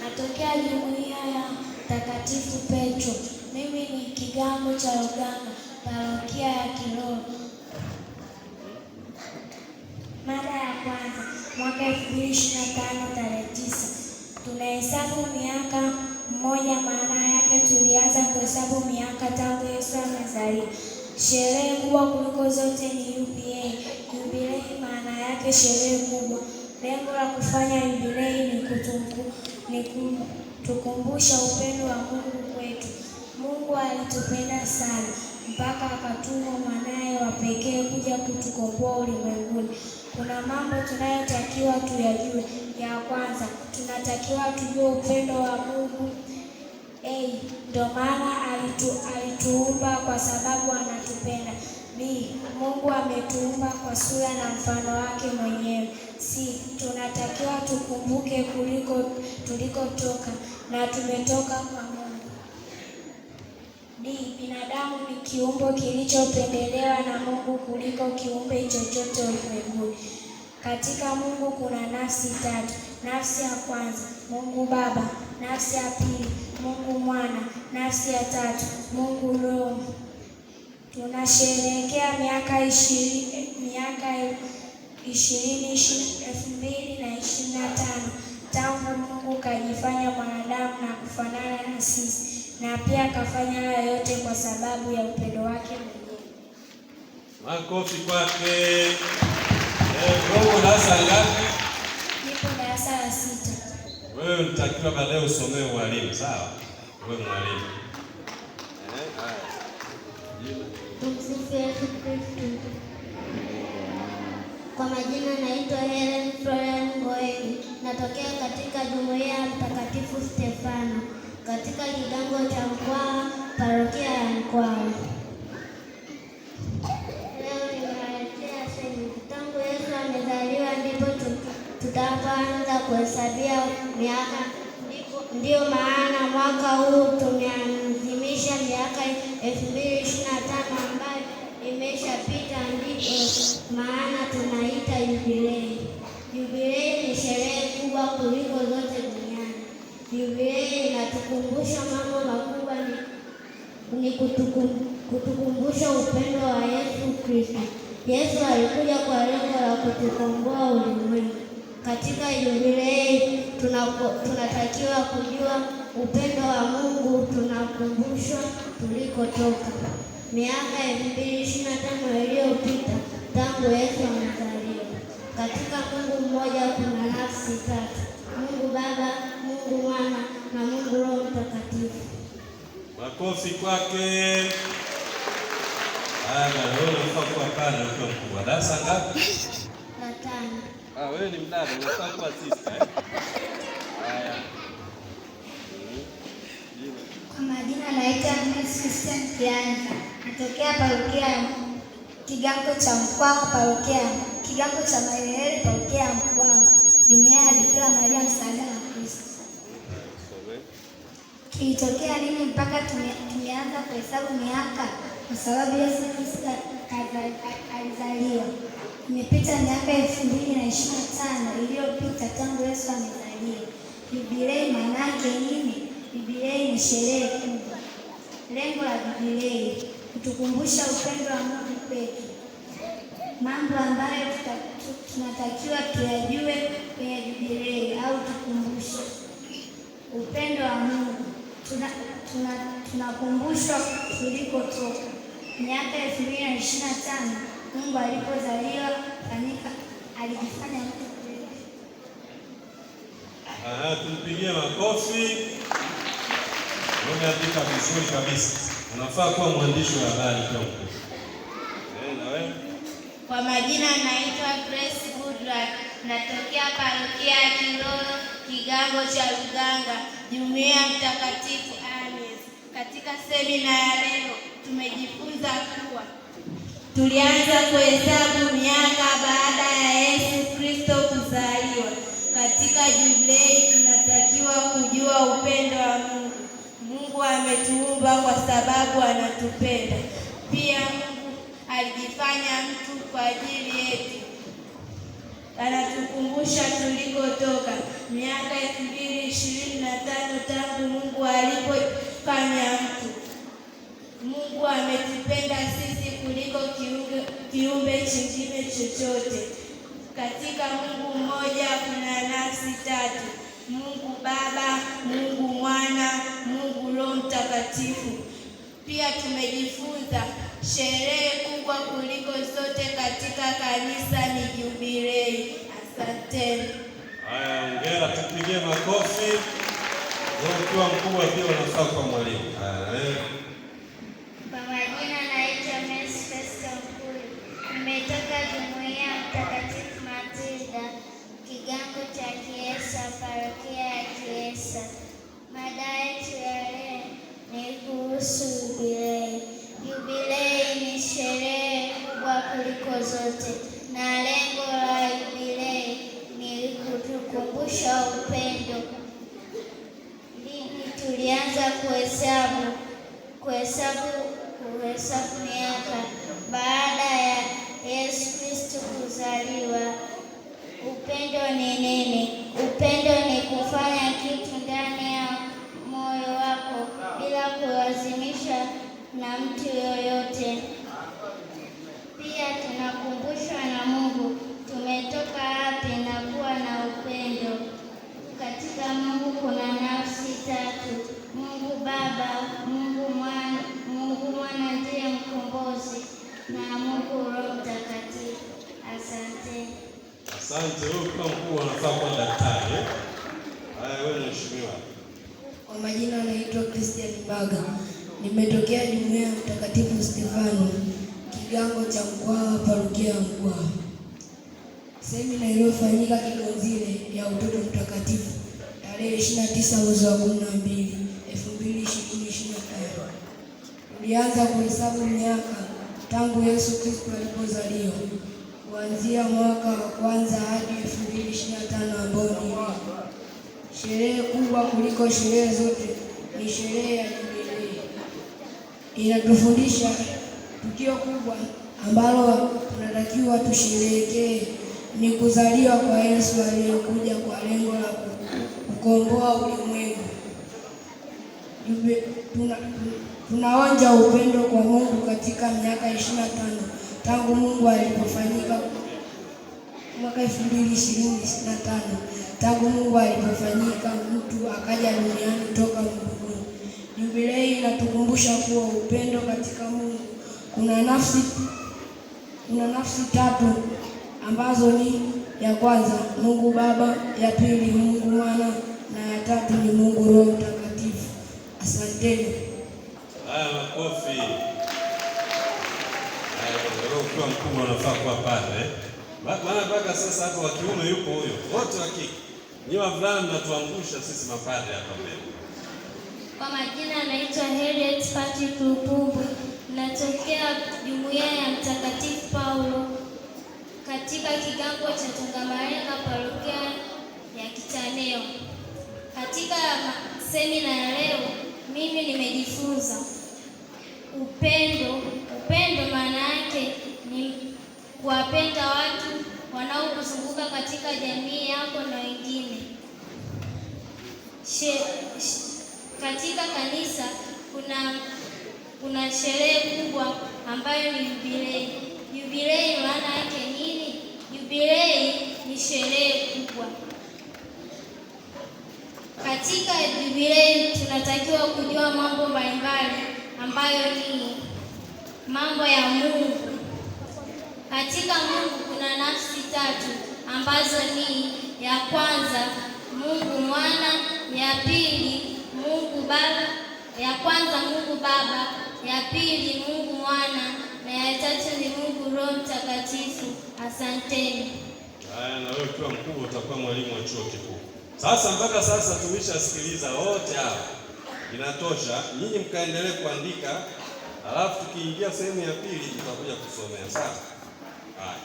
Natokea Jumuiya ya Mtakatifu Petro. Mimi ni kigango cha Luganga, parokia ya Kilolo. Mada ya kwanza, mwaka 2025 tarehe 9. Tunahesabu miaka mmoja, maana yake tulianza kuhesabu miaka tangu Yesu amezaliwa. Sherehe kubwa kuliko zote ni Jubilei. Jubilei maana yake sherehe kubwa. Lengo la kufanya jubilei ni kutukumbusha upendo wa Mungu kwetu. Mungu alitupenda sana mpaka akatuma mwanaye wa pekee kuja kutukomboa ulimwenguni. Kuna mambo tunayotakiwa tuyajue. Ya kwanza, tunatakiwa tujue upendo wa Mungu. Ndio maana alituumba kwa sababu anatupenda. B, Mungu ametuumba kwa sura na mfano wake mwenyewe. C, tunatakiwa tukumbuke tulikotoka na tumetoka kwa Mungu. D, binadamu ni kiumbe kilichopendelewa na Mungu kuliko kiumbe chochote ulimwenguni. Katika Mungu kuna nafsi tatu. Nafsi ya kwanza, Mungu Baba. Nafsi ya pili, Mungu Mwana. Nafsi ya tatu, Mungu Roho. Tunasherehekea miaka 2025 tangu Mungu kajifanya mwanadamu na kufanana na sisi, na pia akafanya haya yote kwa sababu ya upendo wake mwenyewe. Makofi kwake. Wewe darasa ngapi? Nipo darasa la 6. Wewe unatakiwa baadaye usomee ualimu, sawa? Wewe mwalimu. Tumsifu Yesu Kristo. Kwa majina naitwa Helen Florian Ngoeni. Natokea katika Jumuiya ya Mtakatifu Stefano katika kigango cha Mkwawa, parokia ya Mkwawa. Leo nimewaletea semina. Tangu Yesu amezaliwa ndipo tutaanza kuhesabia miaka. Ndio maana mwaka huu tumeadhimisha miaka 2025 ambayo imeshapita, ndipo maana tunaita jubilei. Jubilei ni sherehe kubwa kuliko zote duniani. Jubilei inatukumbusha mambo makubwa, ni kutukumbusha upendo wa Yesu Kristo. Yesu alikuja kwa lengo la kutukomboa ulimwengu. Katika jubilei tunatakiwa kujua upendo wa Mungu, tunakumbushwa tulikotoka. Miaka 2025 iliyopita tangu Yesu amezaliwa. Katika Mungu mmoja kuna nafsi tatu: Mungu Baba, Mungu Mwana na Mungu Roho Mtakatifu. Makofi kwake. Wewe unafaa kuwa pale ukiwa mkubwa. Darasa ngapi? La 5. Wewe ni mdada, unafaa kuwa sister. Haya. Kwa majina naitwa Christian Kianza. Natokea parokia kigango cha Mkwawa, parokia kigango cha Maelele, parokia ya Mkwawa, Jumuiya ya Bikira Maria Msaada wa Kristo. Kilitokea nini mpaka tumeanza kuhesabu miaka? Kwa sababu Yesu Kristo alizaliwa. Imepita miaka 2025 iliyopita tangu Yesu amezaliwa. Jubilei maana yake nini? Jubilei ni sherehe kubwa. Lengo la jubilei kutukumbusha upendo wa Mungu kwetu. Mambo ambayo tunatakiwa tuyajue kwenye jubilei au tukumbushe upendo wa Mungu. Tunakumbushwa tulikotoka. Miaka 2025 Mungu alipozaliwa alijifanya mtu. Tumpigie makofi. Umeandika vizuri kabisa. Unafaa kuwa mwandishi wa habari pia. Na wewe? Kwa majina naitwa Grace Goodluck. Natokea parokia ya Kilolo, kigango cha Luganga, Jumuiya ya Mtakatifu Agnes. Katika semina ya leo tumejifunza kuwa tulianza kuhesabu miaka baada ya Yesu Kristo kuzaliwa. Katika jubilei tunatakiwa kujua upendo wa Mungu. Mungu ametuumba kwa sababu anatupenda. Pia Mungu alijifanya mtu kwa ajili yetu. Anatukumbusha tulikotoka miaka 2025 tangu Mungu alipofanya mtu. Mungu ametupenda sisi kuliko kiumbe kingine chochote. Katika Mungu mmoja kuna nafsi tatu: Mungu Baba, Mungu Mwana, Mungu Roho Mtakatifu. Pia tumejifunza sherehe kubwa kuliko zote katika kanisa ni Jubilei. Asanteni. Haya, hongera, tupigie makofi. Wewe ukiwa mkubwa pia unafaa kwa mwalimu. Kwa majina naitwa Messi Festo Mkulu. Nimetoka Jumuiya Mtakatifu Matilda, kigango cha Kiesa, parokia ya Kiesa. Mada yetu ya leo ni kuhusu Jubilei. Jubilei ni sherehe kubwa kuliko zote, na lengo la Jubilei ni kutukumbusha upendo. Lini tulianza kuhesabu miaka baada ya Yesu Kristo kuzaliwa. Upendo ni nini? Upendo ni kufanya kitu ndani ya moyo wako bila kulazimisha na mtu yoyote. Pia tunakumbushwa na Mungu tumetoka wapi na kuwa na upendo. Katika Mungu kuna nafsi tatu: Mungu Baba, Mungu Mwana ndiye mkombozi, na Mungu Roho Mtakatifu. Asante. Asante. Wewe kwa mkuu unafaa kuwa daktari. Haya, wewe mheshimiwa. Kwa majina naitwa Christian Mbaga. Nimetokea Jumuiya Mtakatifu Stefano, kigango cha Mkwawa, parokia ya Mkwawa. Semina iliyofanyika Kigonzile ya utoto mtakatifu tarehe 29 mwezi wa 12 2025. Tulianza kuhesabu miaka tangu Yesu Kristo alipozaliwa, kuanzia mwaka wa kwanza hadi 2025 ambao ni sherehe kubwa kuliko sherehe zote. Ni sherehe ya Jubilei. Inatufundisha tukio kubwa ambalo tunatakiwa tusherehekee ni kuzaliwa kwa Yesu aliyekuja kwa lengo la kukomboa ulimwengu. Tunaonja upendo kwa Mungu katika miaka 25 tangu Mungu alipofanyika mwaka 2025 tangu Mungu alipofanyika mtu akaja duniani toka mbinguni. Jubilei inatukumbusha kuwa upendo katika Mungu kuna nafsi tatu ambazo ni: ya kwanza Mungu Baba, ya pili Mungu Mwana, na ya tatu ni Mungu Roho Mtakatifu. Asanteni. Haya, makofi. Haya, ukiwa mkubwa unafaa kuwa padre. Maana mpaka sasa hapo wa kiume yupo huyo, wote wa kike. Ni wavulana mnatuangusha sisi mapadre hapa mbele. Kwa majina naitwa Harriet Patrick Lupumbu. Natokea Jumuiya ya Mtakatifu Paulo katika kigango cha Tungamarenga, parokia ya Kitaneo. Katika semina ya leo mimi nimejifunza upendo. Upendo maana yake ni kuwapenda watu wanaokuzunguka katika jamii yako na wengine. Katika kanisa kuna sherehe kubwa ambayo ni Jubilei. Jubilei maana yake nini? Jubilei ni sherehe kubwa. Katika Jubilei tunatakiwa kujua mambo mbalimbali ambayo ni mambo ya Mungu. Katika Mungu kuna nafsi tatu ambazo ni: ya kwanza Mungu Mwana, ya pili Mungu Baba, ya kwanza Mungu Baba, ya pili Mungu Mwana, na ya tatu ni Mungu Roho Mtakatifu. Asanteni. Haya, na wewe ukiwa mkubwa utakuwa mwalimu wa chuo kikuu. Sasa mpaka sasa tumeshasikiliza wote hapa. Inatosha, nyinyi mkaendelee kuandika, alafu tukiingia sehemu ya pili tutakuja kusomea. Sawa? Haya.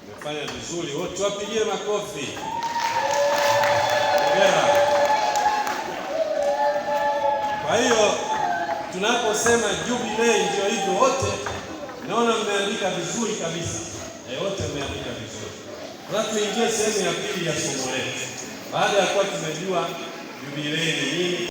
Umefanya vizuri wote, wapigie makofi. Hongera. Kwa hiyo tunaposema Jubilei ndio hivyo wote. Naona mmeandika vizuri kabisa. Wote mmeandika vizuri. Sasa tuingie sehemu ya pili ya somo letu. baada ya kuwa tumejua jubilei ni nini.